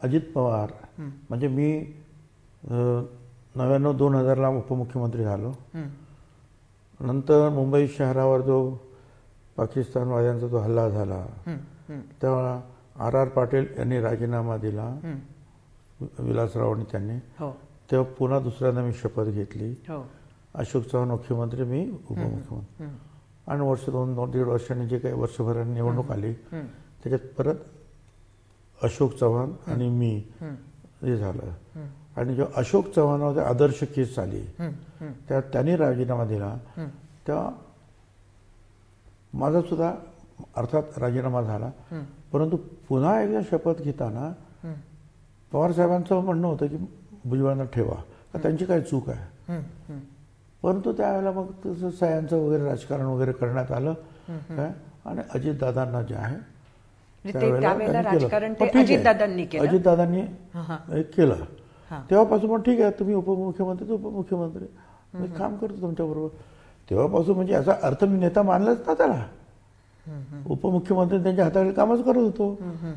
अजित पवार म्हणजे मी 99-2000ला उपमुख्यमंत्री झालो. नंतर मुंबई शहरावर जो पाकिस्तानवाद्यांचा जो हल्ला झाला तेव्हा R.R. पाटील यांनी राजीनामा दिला, विलासराव आणि त्यांनी. तेव्हा पुन्हा दुसऱ्यांदा मी शपथ घेतली. अशोक चव्हाण मुख्यमंत्री, मी उपमुख्यमंत्री. आणि वर्ष 2-1.5 वर्षांनी जे काही वर्षभराने निवडणूक आली त्याच्यात परत अशोक चव्हाण आणि मी हे झालं. आणि जेव्हा अशोक चव्हाणावर आदर्श केस झाली तेव्हा त्यांनी राजीनामा दिला. तेव्हा माझा सुद्धा अर्थात राजीनामा झाला. परंतु पुन्हा एकदा शपथ घेताना पवार साहेबांचं म्हणणं होतं की भुजबळांना ठेवा, त्यांची काय चूक आहे. परंतु त्यावेळेला मग तसं सह्यांचं वगैरे राजकारण वगैरे करण्यात आलं. आणि अजितदादांना जे आहे त्यावेळेला राजकारण अजितदादांनी केलं. तेव्हापासून पण ठीक आहे, तुम्ही उपमुख्यमंत्री उपमुख्यमंत्री, मी काम करतो तुमच्याबरोबर. तेव्हापासून म्हणजे याचा अर्थ मी नेता मानलाच ना त्याला. उपमुख्यमंत्री त्यांच्या हाताखाली कामच करत होतो.